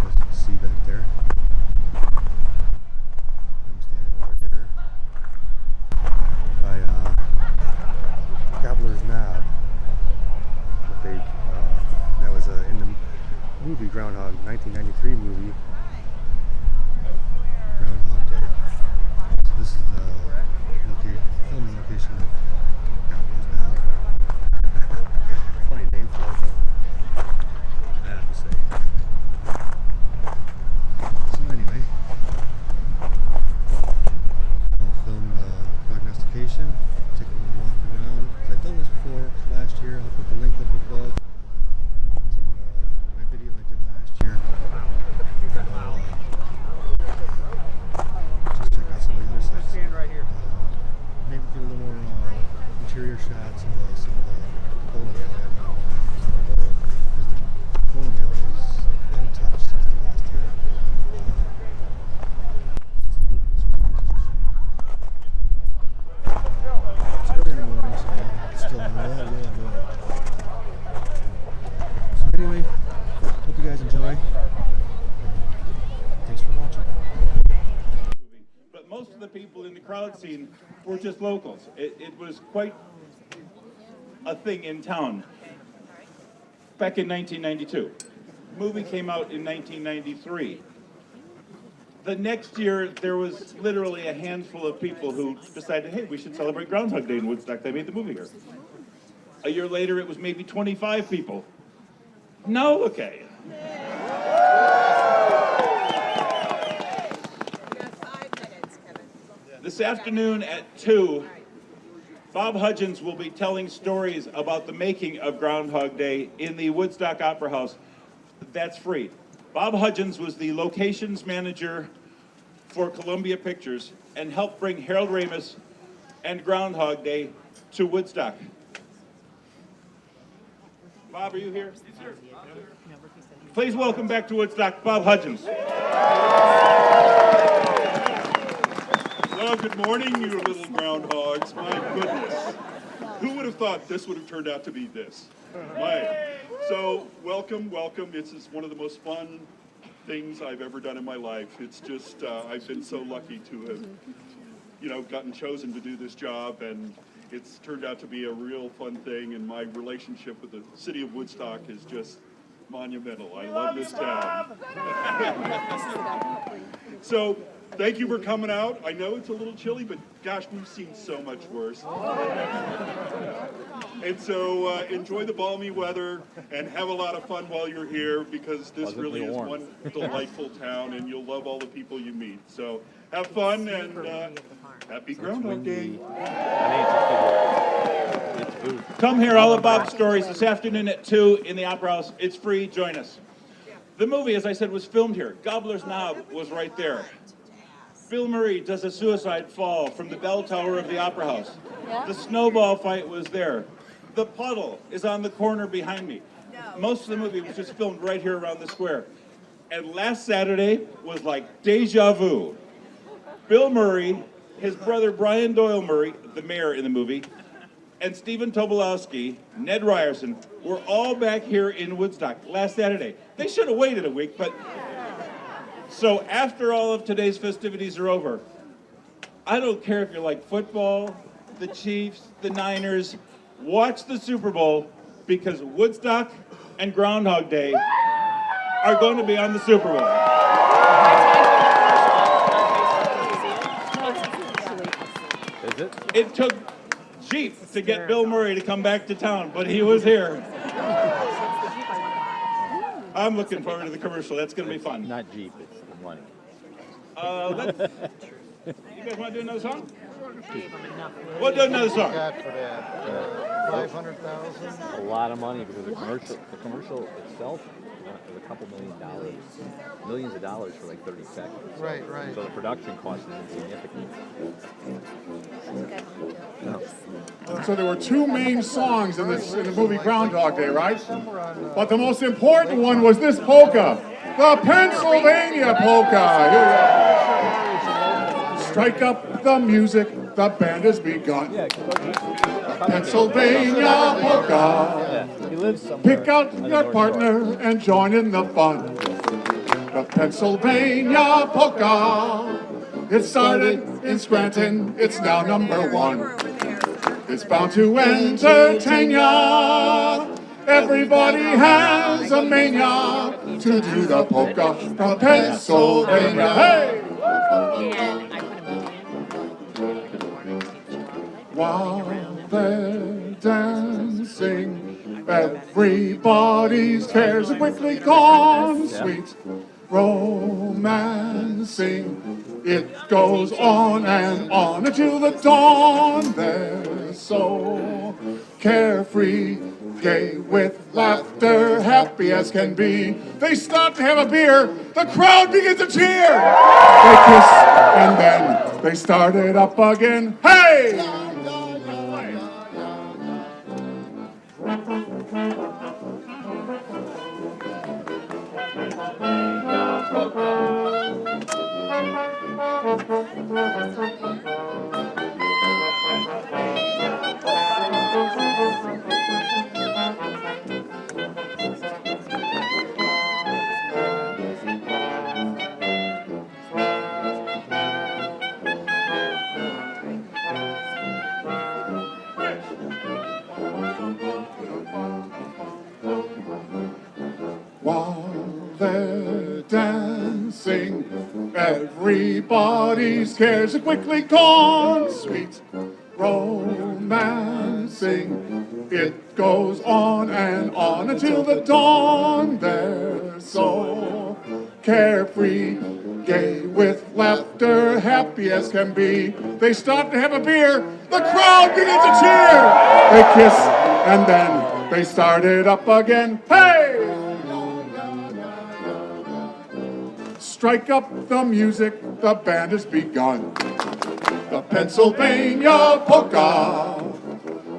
as you can see back there. I'm standing over here by Gobbler's Knob. That was in the movie Groundhog, 1993 movie Groundhog Day. So this is the filming location of Gobbler's Knob. Funny name for it, though, I have to say. So anyway, I'll film Prognostication, take a little walk around. I've done this before last year. I'll put the link up above. My video I did last year. Just check out some of the other sites. Maybe get a little more interior shots of some of the bowling alley I'm now because the bowling alley is untouched since the last year. It's early in the morning, so it's still really. So anyway, hope you guys enjoy. Thanks for watching. But most of the people in the crowd scene were just locals. It was quite a thing in town back in 1992. The movie came out in 1993. The next year, there was literally a handful of people who decided, hey, we should celebrate Groundhog Day in Woodstock. They made the movie here. A year later, it was maybe 25 people. Now look at you. This afternoon at 2, Bob Hudgens will be telling stories about the making of Groundhog Day in the Woodstock Opera House. That's free. Bob Hudgens was the locations manager for Columbia Pictures and helped bring Harold Ramis and Groundhog Day to Woodstock. Bob, are you here? Yes, sir. Please welcome back to Woodstock, Bob Hudgens. Well, good morning, you little groundhogs. My goodness. Who would have thought this would have turned out to be this? So, welcome. This is one of the most fun things I've ever done in my life. It's just, I've been so lucky to have, gotten chosen to do this job, and it's turned out to be a real fun thing, and my relationship with the city of Woodstock is just monumental. I love this town. So, thank you for coming out. I know it's a little chilly, but gosh, we've seen so much worse. And so enjoy the balmy weather and have a lot of fun while you're here, because this really is one delightful town, and you'll love all the people you meet. So have fun, and happy Groundhog Day. Come hear all of Bob's stories this afternoon at 2 in the Opera House. It's free. Join us. The movie, as I said, was filmed here. Gobbler's Knob was right there. Bill Murray does a suicide fall from the bell tower of the Opera House. The snowball fight was there. The puddle is on the corner behind me. Most of the movie was just filmed right here around the square. And last Saturday was like deja vu. Bill Murray, his brother Brian Doyle Murray, the mayor in the movie, and Stephen Tobolowsky, Ned Ryerson, were all back here in Woodstock last Saturday. They should have waited a week, but... So after all of today's festivities are over, I don't care if you like football, the Chiefs, the Niners, watch the Super Bowl, because Woodstock and Groundhog Day are going to be on the Super Bowl. Is it? It took Jeep to get Bill Murray to come back to town, but he was here. I'm looking forward to the commercial. That's going to be fun. Not Jeep, it's the money. You guys want to do another song? We'll do another song. Got for that 500,000. A lot of money, because the commercial itself is a couple millions of dollars for like 30 seconds. Right. So the production cost is insignificant. So there were two main songs in the movie Groundhog Day, right? But the most important one was this polka, the Pennsylvania polka. Here we go. Strike up the music, the band has begun. Pennsylvania polka. He lives somewhere. Pick out your partner and join in the fun. The Pennsylvania polka. It started in Scranton, it's now number one. It's bound to entertain ya. Everybody has a mania to do the polka from Pennsylvania. Hey! While they're dancing, everybody's cares are quickly gone. Sweet romancing, it goes on and on until the dawn. They're so carefree, gay with laughter, happy as can be. They stop to have a beer, the crowd begins to cheer. They kiss and then they start it up again. Hey! While they're dancing, everybody's cares are quickly gone. Sweet romancing, it goes on and on until the dawn. They're so carefree, gay with laughter, happy as can be. They stop to have a beer, the crowd begins to cheer. They kiss and then they start it up again. Hey! Strike up the music, the band has begun. The Pennsylvania polka.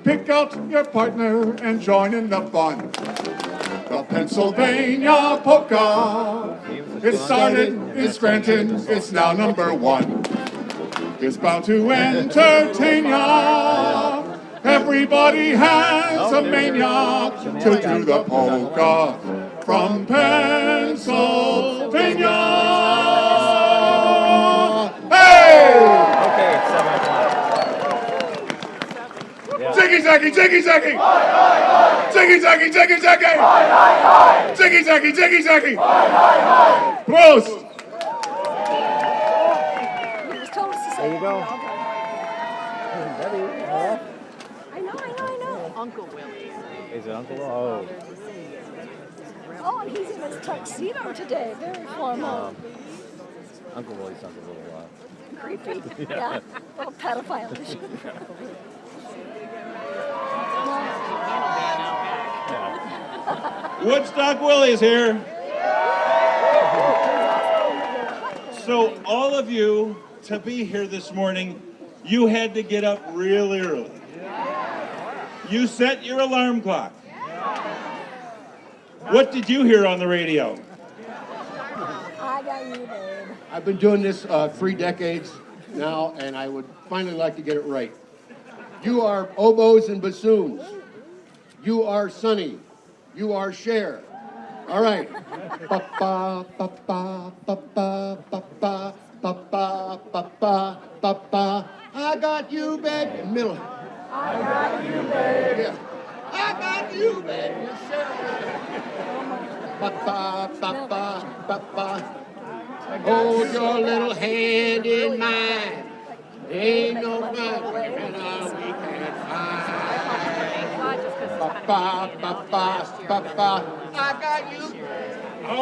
Pick out your partner and join in the fun. The Pennsylvania polka. It started in Scranton, it's now number one. It's bound to entertain ya. Everybody has a mania to do the polka from Pennsylvania. Hey! Okay, it's 7 o'clock. Yeah. Jiggy zacky, jiggy zacky! Jiggy zacky, jiggy zacky! Jiggy zacky, jiggy zacky! Prost! There you go. I know. Uncle Willie. Is it Uncle? Oh. Oh, and he's in his tuxedo today. Very formal. Uncle Willie sounds a little Creepy. Yeah. A little pedophile-ish. Woodstock Willie's here. So all of you, to be here this morning, you had to get up really early. You set your alarm clock. What did you hear on the radio? I got you, babe. I've been doing this 3 decades now, and I would finally like to get it right. You are oboes and bassoons. You are Sonny. You are Cher. All right. Ba-ba, ba-ba, ba-ba, ba-ba, ba-ba, ba-ba, ba-ba. I got you, babe. Middle. I got you, babe. Yeah. I got you, babe. Ba-ba, ba-ba, ba-ba. Hold your little hand in mine. Ain't no mountain we can't find. Ba-ba, ba-ba, ba-ba. I got you.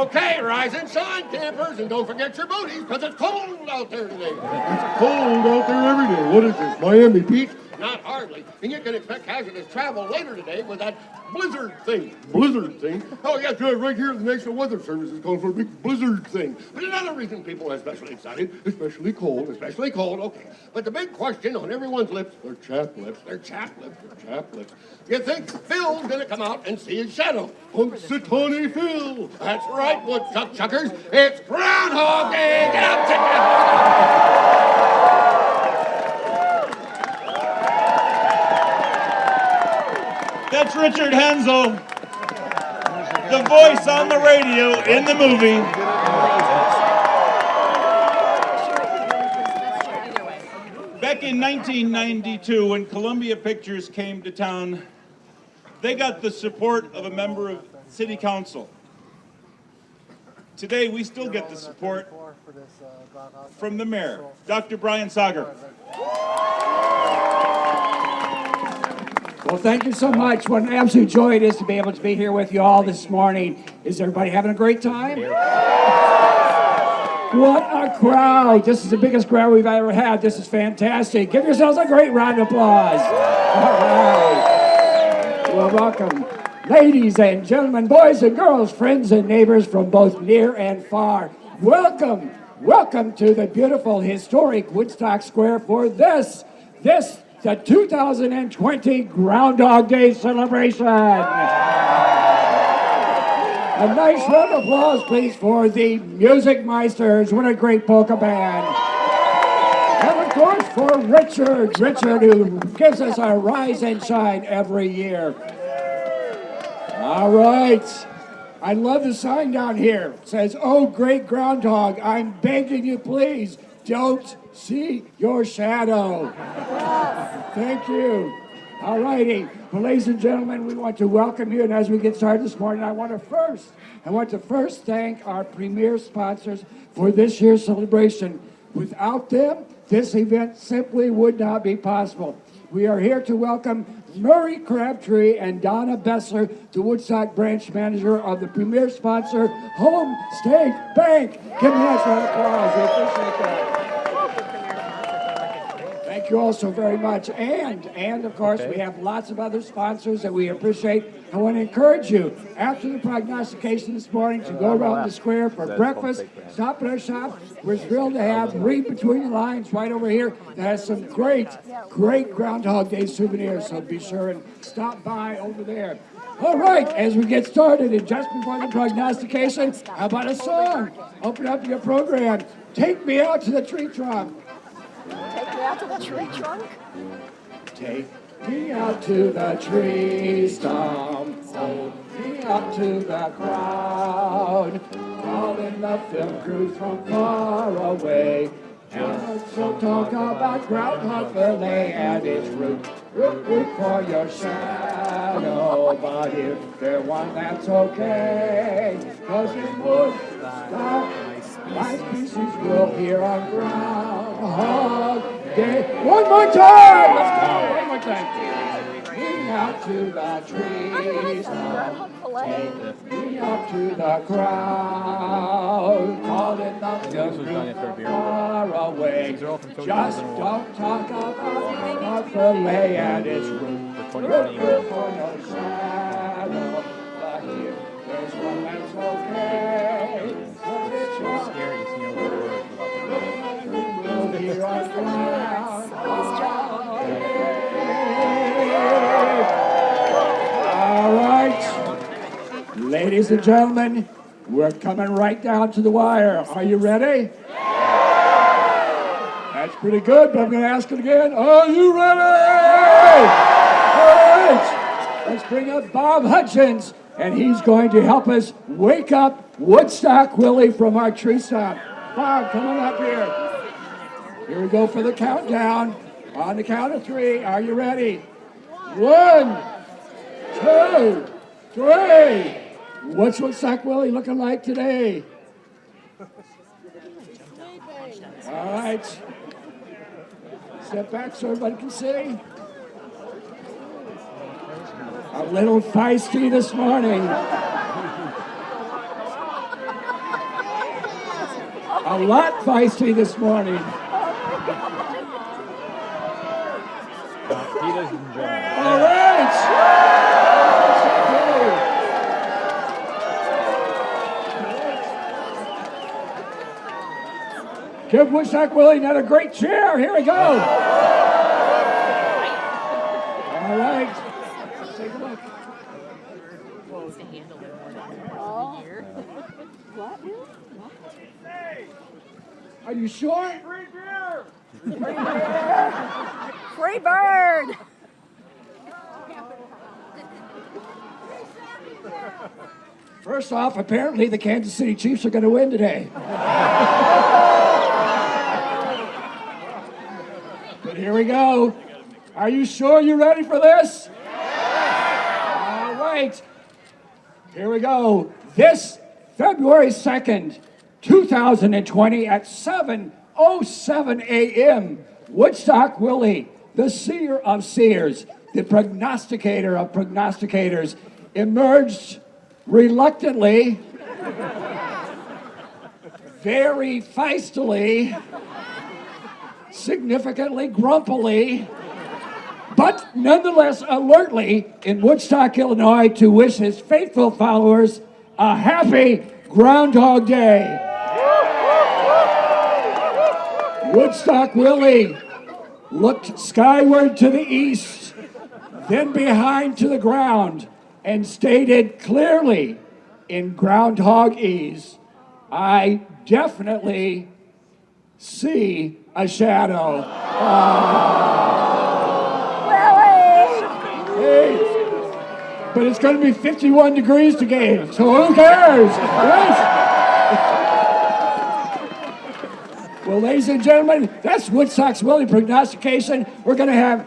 Okay, rising sun, campers, and don't forget your booties, because it's cold out there today. It's cold out there every day. What is this, Miami Beach? Not hardly. And you can expect hazardous travel later today with that blizzard thing. Blizzard thing? Oh, yes, right here the National Weather Service is calling for a big blizzard thing. But another reason people are especially excited, especially cold, okay. But the big question on everyone's lips, their chapped lips. You think Phil's gonna come out and see his shadow? Punxsutawney Phil. That's right, woodchuck chuckers. It's Groundhog Day. Get up, check it out. That's Richard Hensel, the voice on the radio in the movie. Back in 1992, when Columbia Pictures came to town, they got the support of a member of City Council. Today, we still get the support from the mayor, Dr. Brian Sager. Well, thank you so much. What an absolute joy it is to be able to be here with you all this morning. Is everybody having a great time? What a crowd. This is the biggest crowd we've ever had. This is fantastic. Give yourselves a great round of applause. All right. Well, welcome. Ladies and gentlemen, boys and girls, friends and neighbors from both near and far, welcome. Welcome to the beautiful historic Woodstock Square for the 2020 Groundhog Day celebration. A nice round of applause, please, for the Music Meisters. What a great polka band. And of course, for Richard, who gives us our rise and shine every year. All right. I love the sign down here. It says, "Oh, great groundhog, I'm begging you, please, don't see your shadow." Thank you. All righty. Well, ladies and gentlemen, we want to welcome you. And as we get started this morning, I want to first thank our premier sponsors for this year's celebration. Without them, this event simply would not be possible. We are here to welcome Murray Crabtree and Donna Bessler, the Woodstock branch manager of the premier sponsor, Home State Bank. Give me a nice round of applause. We appreciate that. Thank you all so very much. And of course, we have lots of other sponsors that we appreciate. I want to encourage you, after the prognostication this morning, to go around the square for breakfast, stop at our shop. We're thrilled to have Read Between the Lines right over here that has some great Groundhog Day souvenirs. So be sure and stop by over there. All right, as we get started, and just before the prognostication, how about a song? Open up your program. Take Me Out to the Tree Trunk. Take me out to the tree trunk. Take me out to the tree stump, hold me up to the crowd, calling the film crews from far away. And so talk about Groundhog Day and its root for your shadow. But if they're one, that's okay, 'cause it would stop. My species will hear on Groundhog Day. One more time! Let's go! One more time. Me out to the trees, take me up to the crowd, calling the children far away. Just don't talk about the lay and its root for your shadow. But here, there's one that's okay. Scary to see over the world without the Here on All right, ladies and gentlemen, we're coming right down to the wire. Are you ready? That's pretty good, but I'm going to ask it again. Are you ready? All right, let's bring up Bob Hutchins, and he's going to help us wake up Woodstock Willie from our tree stump. Bob, come on up here. Here we go for the countdown. On the count of three, are you ready? 1, 2, 3. What's Woodstock Willie looking like today? All right. Step back so everybody can see. A little feisty this morning. A lot feisty this morning. He doesn't enjoy it. All right. Give Woodstock Willie another great cheer. Here we go. All right. Let's take a look. What? Are you sure? Free bird. First off, apparently the Kansas City Chiefs are going to win today. But Here we go. Are you sure you're ready for this? All right. Here we go. This February 2nd, 2020 at 7:07 a.m., Woodstock Willie, the seer of seers, the prognosticator of prognosticators, emerged reluctantly, very feistily, significantly grumpily, but nonetheless alertly in Woodstock, Illinois, to wish his faithful followers a happy Groundhog Day. Woodstock Willie looked skyward to the east, then behind to the ground, and stated clearly in Groundhog-ese, I definitely see a shadow. Hey, but it's going to be 51 degrees today, so who cares? Yes. Well, ladies and gentlemen, that's Woodstock's Willie Prognostication. We're going to have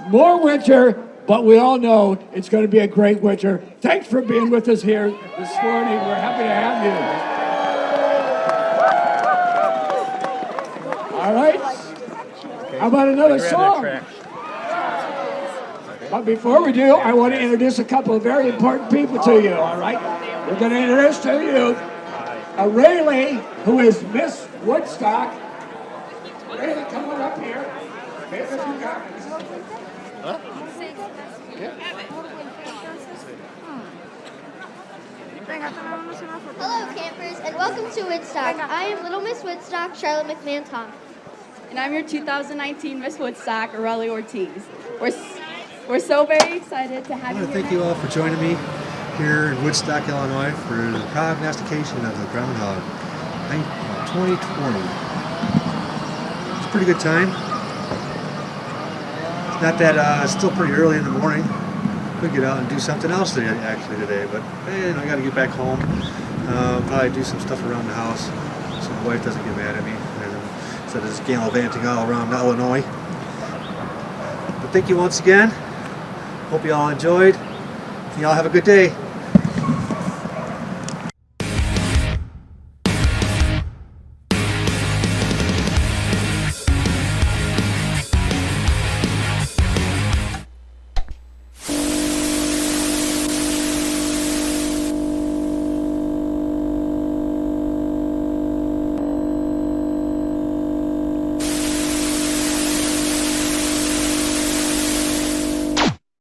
more winter, but we all know it's going to be a great winter. Thanks for being with us here this morning. We're happy to have you. All right. How about another song? But before we do, I want to introduce a couple of very important people to you, all right? We're going to introduce to you Rayleigh, who is Miss Woodstock. Rayleigh, come on up here. Make a few comments. Huh? Hello, campers, and welcome to Woodstock. I am Little Miss Woodstock, Charlotte McMahon-Tom. And I'm your 2019 Miss Woodstock, Aurelia Ortiz. We're so very excited to have you here. I want to thank you all for joining me here in Woodstock, Illinois for the prognostication of the Groundhog 2020. It's a pretty good time. It's not that, it's still pretty early in the morning. Could get out and do something else today, but I got to get back home. Probably do some stuff around the house so my wife doesn't get mad at me instead of just gallivanting all around Illinois. But thank you once again. Hope you all enjoyed. You all have a good day.